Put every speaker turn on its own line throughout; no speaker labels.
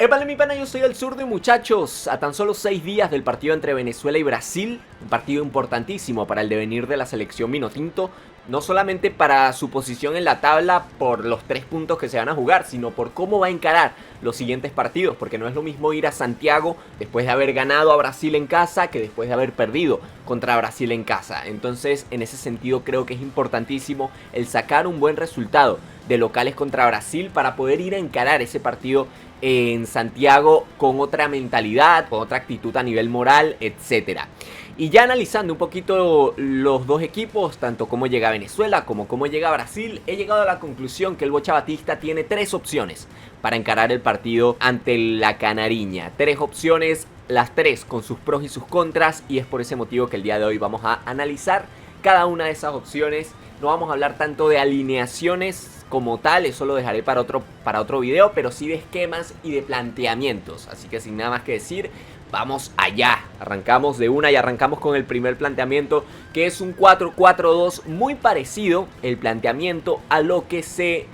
Épale mi pana, yo soy el zurdo y muchachos, a tan solo 6 días del partido entre Venezuela y Brasil, un partido importantísimo para el devenir de la selección vinotinto, no solamente para su posición en la tabla por los 3 puntos que se van a jugar, sino por cómo va a encarar los siguientes partidos, porque no es lo mismo ir a Santiago después de haber ganado a Brasil en casa que después de haber perdido contra Brasil en casa. Entonces, en ese sentido creo que es importantísimo el sacar un buen resultado de locales contra Brasil para poder ir a encarar ese partido en Santiago con otra mentalidad, con otra actitud a nivel moral, etcétera. Y ya analizando un poquito los dos equipos, tanto cómo llega Venezuela como cómo llega Brasil, he llegado a la conclusión que el Bocha Batista tiene 3 opciones para encarar el partido ante la Canariña. 3 opciones, las 3 con sus pros y sus contras, y es por ese motivo que el día de hoy vamos a analizar cada una de esas opciones. No vamos a hablar tanto de alineaciones como tal, eso lo dejaré para otro video, pero sí de esquemas y de planteamientos. Así que sin nada más que decir, vamos allá. Arrancamos de una y arrancamos con el primer planteamiento, que es un 4-4-2, muy parecido el planteamiento a lo que se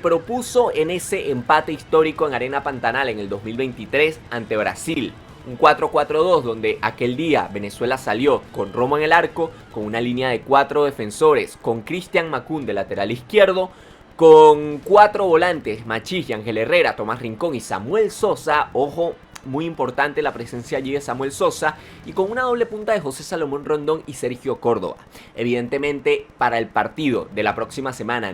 propuso en ese empate histórico en Arena Pantanal en el 2023 ante Brasil. Un 4-4-2 donde aquel día Venezuela salió con Romo en el arco, con una línea de 4 defensores, con Cristian Macún de lateral izquierdo, con 4 volantes, Machís, Ángel Herrera, Tomás Rincón y Samuel Sosa. Ojo, muy importante la presencia allí de Samuel Sosa, y con una doble punta de José Salomón Rondón y Sergio Córdoba. Evidentemente, para el partido de la próxima semana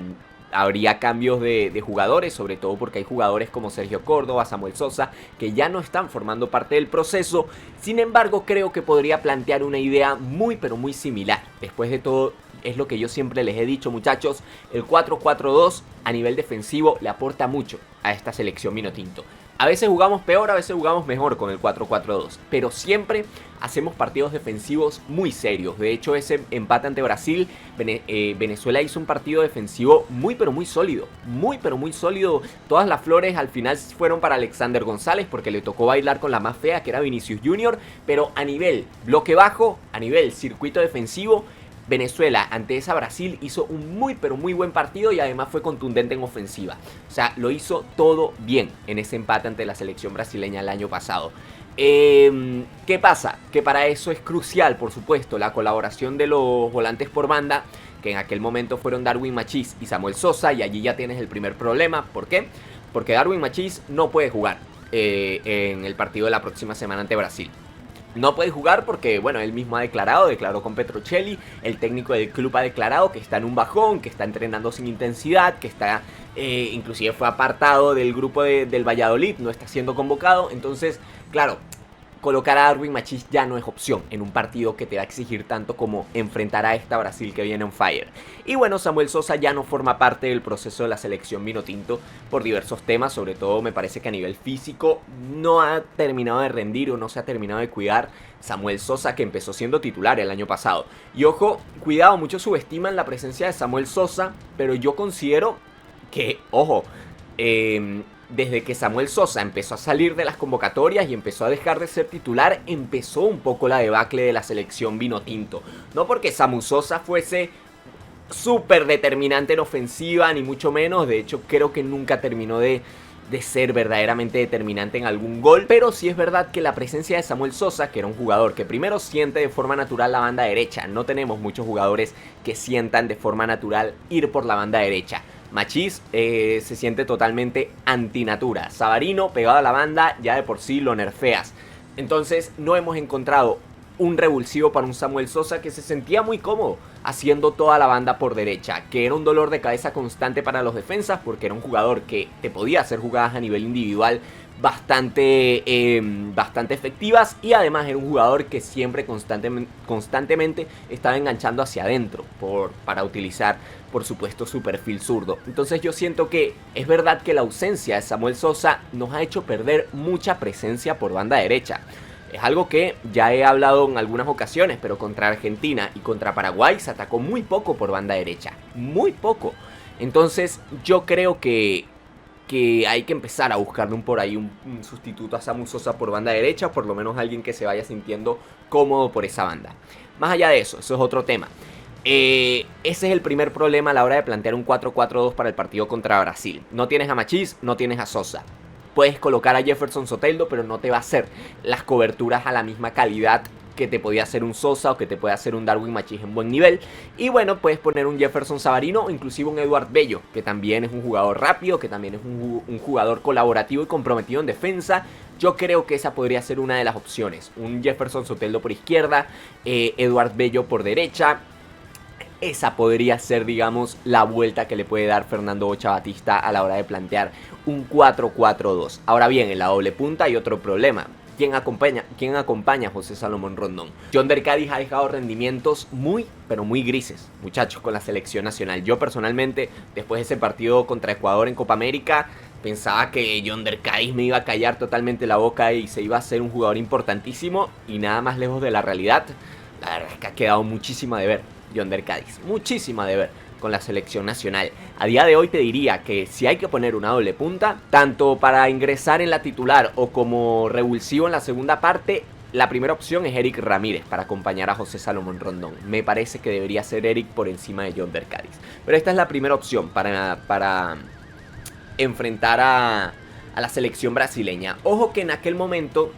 habría cambios de jugadores, sobre todo porque hay jugadores como Sergio Córdoba, Samuel Sosa, que ya no están formando parte del proceso. Sin embargo, creo que podría plantear una idea muy pero muy similar. Después de todo, es lo que yo siempre les he dicho, muchachos, el 4-4-2 a nivel defensivo le aporta mucho a esta selección vinotinto. A veces jugamos peor, a veces jugamos mejor con el 4-4-2, pero siempre hacemos partidos defensivos muy serios. De hecho, ese empate ante Brasil, Venezuela hizo un partido defensivo muy pero muy sólido. Muy pero muy sólido. Todas las flores al final fueron para Alexander González, porque le tocó bailar con la más fea, que era Vinicius Junior. Pero a nivel bloque bajo, a nivel circuito defensivo, Venezuela ante esa Brasil hizo un muy pero muy buen partido, y además fue contundente en ofensiva. O sea, lo hizo todo bien en ese empate ante la selección brasileña el año pasado. ¿Qué pasa? Que para eso es crucial, por supuesto, la colaboración de los volantes por banda, que en aquel momento fueron Darwin Machís y Samuel Sosa, y allí ya tienes el primer problema. ¿Por qué? Porque Darwin Machís no puede jugar en el partido de la próxima semana ante Brasil. No puede jugar porque, bueno, él mismo declaró con Petrocelli, el técnico del club ha declarado que está en un bajón, que está entrenando sin intensidad, que está, inclusive fue apartado del grupo del Valladolid, no está siendo convocado. Entonces, claro, colocar a Darwin Machís ya no es opción en un partido que te va a exigir tanto como enfrentar a esta Brasil que viene on fire. Y bueno, Samuel Sosa ya no forma parte del proceso de la selección vinotinto por diversos temas. Sobre todo me parece que a nivel físico no ha terminado de rendir o no se ha terminado de cuidar Samuel Sosa, que empezó siendo titular el año pasado. Y ojo, cuidado, muchos subestiman la presencia de Samuel Sosa, pero yo considero que, ojo, desde que Samuel Sosa empezó a salir de las convocatorias y empezó a dejar de ser titular, empezó un poco la debacle de la selección vinotinto. No porque Samu Sosa fuese súper determinante en ofensiva, ni mucho menos. De hecho, creo que nunca terminó de ser verdaderamente determinante en algún gol. Pero sí es verdad que la presencia de Samuel Sosa, que era un jugador que primero siente de forma natural la banda derecha. No tenemos muchos jugadores que sientan de forma natural ir por la banda derecha. Machís se siente totalmente antinatura. Savarino pegado a la banda ya de por sí lo nerfeas. Entonces no hemos encontrado un revulsivo para un Samuel Sosa que se sentía muy cómodo haciendo toda la banda por derecha, que era un dolor de cabeza constante para los defensas, porque era un jugador que te podía hacer jugadas a nivel individual bastante efectivas, y además era un jugador que siempre constantemente estaba enganchando hacia adentro para utilizar, por supuesto, su perfil zurdo. Entonces yo siento que es verdad que la ausencia de Samuel Sosa nos ha hecho perder mucha presencia por banda derecha. Es algo que ya he hablado en algunas ocasiones, pero contra Argentina y contra Paraguay se atacó muy poco por banda derecha, muy poco. Entonces yo creo que hay que empezar a buscarle por ahí un sustituto a Samu Sosa por banda derecha, por lo menos alguien que se vaya sintiendo cómodo por esa banda. Más allá de eso es otro tema. Ese es el primer problema a la hora de plantear un 4-4-2 para el partido contra Brasil. No tienes a Machís, no tienes a Sosa. puedes colocar a Jefferson Soteldo, pero no te va a hacer las coberturas a la misma calidad que te podía hacer un Sosa o que te puede hacer un Darwin Machís en buen nivel. Y bueno, puedes poner un Jefferson Savarino o inclusive un Eduard Bello, que también es un jugador rápido, que también es un jugador colaborativo y comprometido en defensa. Yo creo que esa podría ser una de las opciones. Un Jefferson Soteldo por izquierda, Eduard Bello por derecha. Esa podría ser, digamos, la vuelta que le puede dar Fernando Bocha Batista a la hora de plantear un 4-4-2. Ahora bien, en la doble punta hay otro problema. ¿Quién acompaña a José Salomón Rondón? Yonder Cádiz ha dejado rendimientos muy, pero muy grises, muchachos, con la selección nacional. Yo personalmente, después de ese partido contra Ecuador en Copa América, pensaba que Yonder Cádiz me iba a callar totalmente la boca y se iba a ser un jugador importantísimo, y nada más lejos de la realidad. La verdad es que ha quedado muchísima de ver Yonder Cádiz, muchísima de ver con la selección nacional. A día de hoy te diría que si hay que poner una doble punta, tanto para ingresar en la titular o como revulsivo en la segunda parte, la primera opción es Eric Ramírez para acompañar a José Salomón Rondón. Me parece que debería ser Eric por encima de Yonder Cádiz. Pero esta es la primera opción para enfrentar a la selección brasileña. Ojo que en aquel momento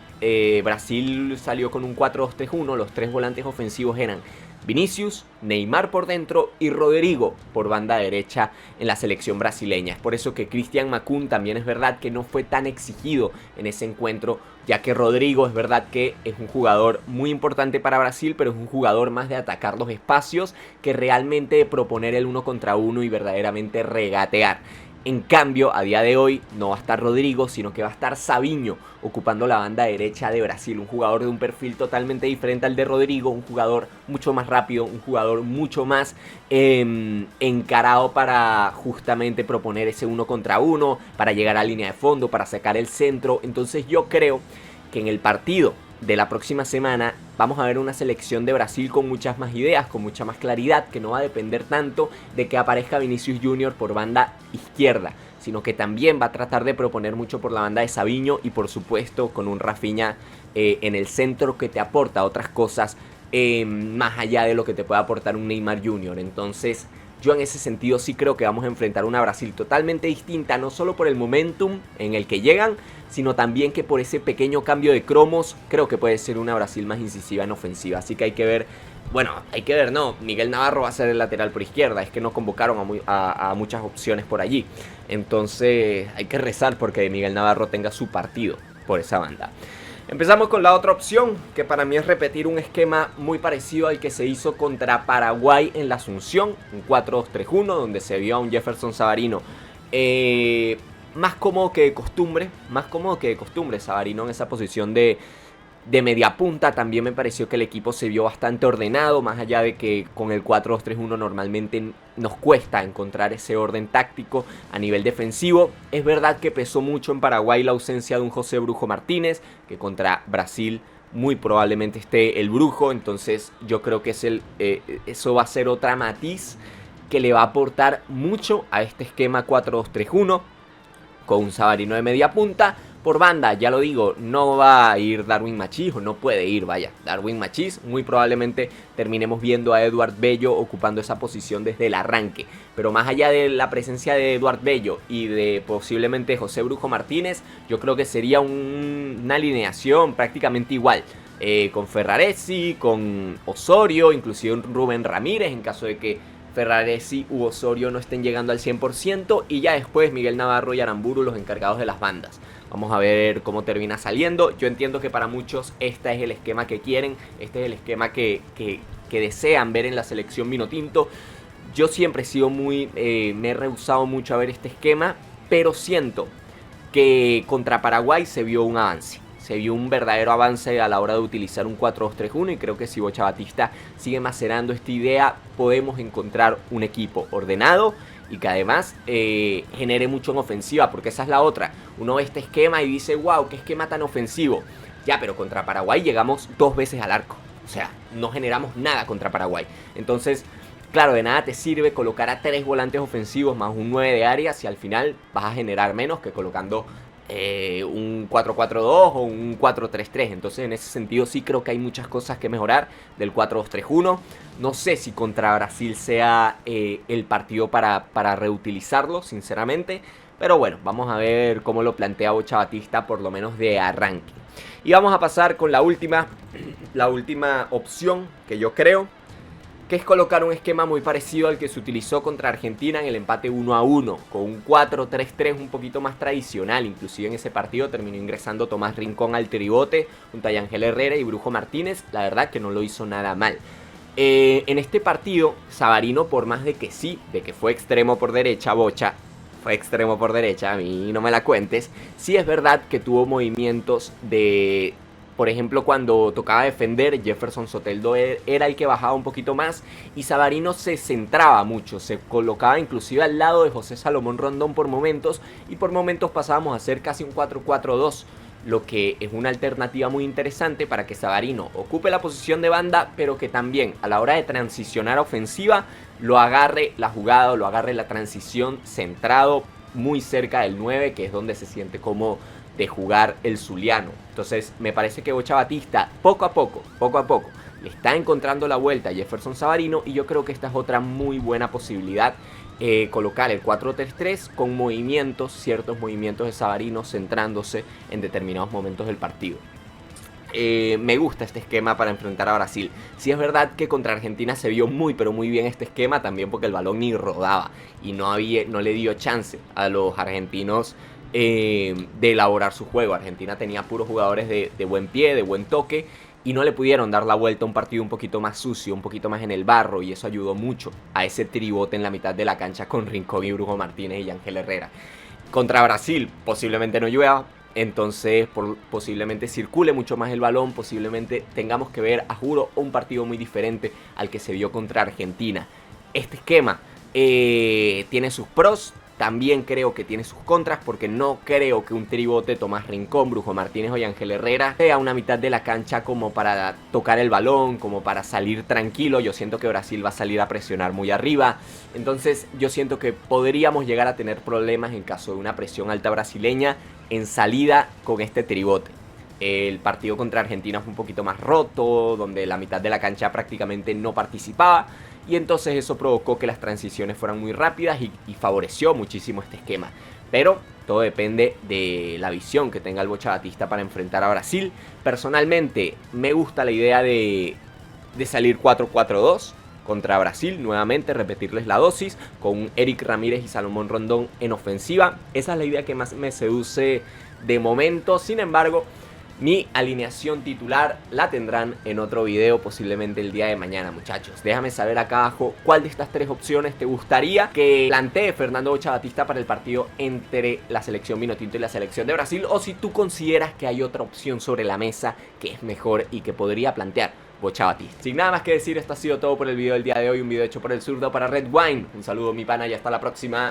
Brasil salió con un 4-2-3-1. Los tres volantes ofensivos eran Vinicius, Neymar por dentro y Rodrigo por banda derecha en la selección brasileña. Es por eso que Christian Macún también es verdad que no fue tan exigido en ese encuentro, ya que Rodrigo es verdad que es un jugador muy importante para Brasil, pero es un jugador más de atacar los espacios que realmente de proponer el 1 contra 1 y verdaderamente regatear. En cambio, a día de hoy no va a estar Rodrigo, sino que va a estar Savinho ocupando la banda derecha de Brasil. Un jugador de un perfil totalmente diferente al de Rodrigo, un jugador mucho más rápido, un jugador mucho más encarado para justamente proponer ese 1 contra 1, para llegar a línea de fondo, para sacar el centro. Entonces yo creo que en el partido de la próxima semana vamos a ver una selección de Brasil con muchas más ideas, con mucha más claridad, que no va a depender tanto de que aparezca Vinicius Junior por banda izquierda, sino que también va a tratar de proponer mucho por la banda de Savinho y por supuesto con un Rafinha en el centro que te aporta otras cosas más allá de lo que te puede aportar un Neymar Junior. Entonces yo en ese sentido sí creo que vamos a enfrentar una Brasil totalmente distinta, no solo por el momentum en el que llegan, sino también que por ese pequeño cambio de cromos, creo que puede ser una Brasil más incisiva en ofensiva. Así que hay que ver, no, Miguel Navarro va a ser el lateral por izquierda, es que no convocaron a muchas opciones por allí. Entonces hay que rezar porque Miguel Navarro tenga su partido por esa banda. Empezamos con la otra opción, que para mí es repetir un esquema muy parecido al que se hizo contra Paraguay en la Asunción, un 4-2-3-1, donde se vio a un Jefferson Savarino más cómodo que de costumbre, Savarino en esa posición de media punta. También me pareció que el equipo se vio bastante ordenado, más allá de que con el 4-2-3-1 normalmente nos cuesta encontrar ese orden táctico a nivel defensivo. Es verdad que pesó mucho en Paraguay la ausencia de un José Brujo Martínez, que contra Brasil muy probablemente esté el Brujo. Entonces yo creo que eso va a ser otra matiz que le va a aportar mucho a este esquema 4-2-3-1, con un Savarino de media punta. Por banda, ya lo digo, no va a ir Darwin Machís, o no puede ir, Darwin Machís. Muy probablemente terminemos viendo a Eduard Bello ocupando esa posición desde el arranque. Pero más allá de la presencia de Eduard Bello y de posiblemente José Brujo Martínez, yo creo que sería una alineación prácticamente igual. Con Ferraresi, con Osorio, inclusive un Rubén Ramírez en caso de que Ferraresi u Osorio no estén llegando al 100%, y ya después Miguel Navarro y Aramburu los encargados de las bandas. Vamos a ver cómo termina saliendo. Yo entiendo que para muchos este es el esquema que quieren, este es el esquema que desean ver en la selección vinotinto. Yo siempre he sido me he rehusado mucho a ver este esquema, pero siento que contra Paraguay se vio un avance. Se vio un verdadero avance a la hora de utilizar un 4-2-3-1, y creo que si Bocha Batista sigue macerando esta idea, podemos encontrar un equipo ordenado y que además genere mucho en ofensiva, porque esa es la otra. Uno ve este esquema y dice, wow, qué esquema tan ofensivo. Ya, pero contra Paraguay llegamos 2 veces al arco. O sea, no generamos nada contra Paraguay. Entonces, claro, de nada te sirve colocar a 3 volantes ofensivos más un 9 de área si al final vas a generar menos que colocando un 4-4-2 o un 4-3-3. Entonces en ese sentido sí creo que hay muchas cosas que mejorar del 4-2-3-1. No sé si contra Brasil sea el partido para reutilizarlo, sinceramente, Pero bueno, vamos a ver cómo lo plantea Bocha Batista, por lo menos de arranque. Y vamos a pasar con la última opción que yo creo, que es colocar un esquema muy parecido al que se utilizó contra Argentina en el empate 1-1, con un 4-3-3 un poquito más tradicional. Inclusive en ese partido terminó ingresando Tomás Rincón al tribote junto a Yangel Herrera y Brujo Martínez. La verdad que no lo hizo nada mal. En este partido, Savarino, por más de que fue extremo por derecha, Bocha fue extremo por derecha, a mí no me la cuentes. Sí es verdad que tuvo movimientos de... Por ejemplo, cuando tocaba defender, Jefferson Soteldo era el que bajaba un poquito más y Savarino se centraba mucho, se colocaba inclusive al lado de José Salomón Rondón por momentos, y por momentos pasábamos a hacer casi un 4-4-2, lo que es una alternativa muy interesante para que Savarino ocupe la posición de banda, pero que también a la hora de transicionar a ofensiva lo agarre la jugada, lo agarre la transición centrado muy cerca del 9, que es donde se siente cómodo de jugar el zuliano. Entonces me parece que Bocha Batista poco a poco le está encontrando la vuelta a Jefferson Savarino, y yo creo que esta es otra muy buena posibilidad, colocar el 4-3-3 con movimientos, ciertos movimientos de Savarino centrándose en determinados momentos del partido. Me gusta este esquema para enfrentar a Brasil. Sí es verdad que contra Argentina se vio muy pero muy bien este esquema, también porque el balón ni rodaba y no le dio chance a los argentinos de elaborar su juego. Argentina tenía puros jugadores de buen pie, de buen toque, y no le pudieron dar la vuelta a un partido un poquito más sucio, un poquito más en el barro, y eso ayudó mucho a ese tribote en la mitad de la cancha con Rincón y Brujo Martínez y Yangel Herrera. Contra Brasil posiblemente no llueva, entonces posiblemente circule mucho más el balón, posiblemente tengamos que ver, a juro, un partido muy diferente al que se vio contra Argentina. Este esquema tiene sus pros, también creo que tiene sus contras, porque no creo que un tribote Tomás Rincón, Brujo Martínez o Yangel Herrera sea una mitad de la cancha como para tocar el balón, como para salir tranquilo. Yo siento que Brasil va a salir a presionar muy arriba, entonces yo siento que podríamos llegar a tener problemas en caso de una presión alta brasileña en salida con este tribote. El partido contra Argentina fue un poquito más roto, donde la mitad de la cancha prácticamente no participaba, y entonces eso provocó que las transiciones fueran muy rápidas y favoreció muchísimo este esquema. Pero todo depende de la visión que tenga el Bocha Batista para enfrentar a Brasil. Personalmente me gusta la idea de salir 4-4-2 contra Brasil, nuevamente repetirles la dosis con Eric Ramírez y Salomón Rondón en ofensiva. Esa es la idea que más me seduce de momento. Sin embargo, mi alineación titular la tendrán en otro video, posiblemente el día de mañana, muchachos. Déjame saber acá abajo cuál de estas tres opciones te gustaría que plantee Fernando Bocha Batista para el partido entre la selección Vinotinto y la selección de Brasil, o si tú consideras que hay otra opción sobre la mesa que es mejor y que podría plantear Bocha Batista. Sin nada más que decir, esto ha sido todo por el video del día de hoy, un video hecho por el zurdo para Red Wine. Un saludo, mi pana, y hasta la próxima.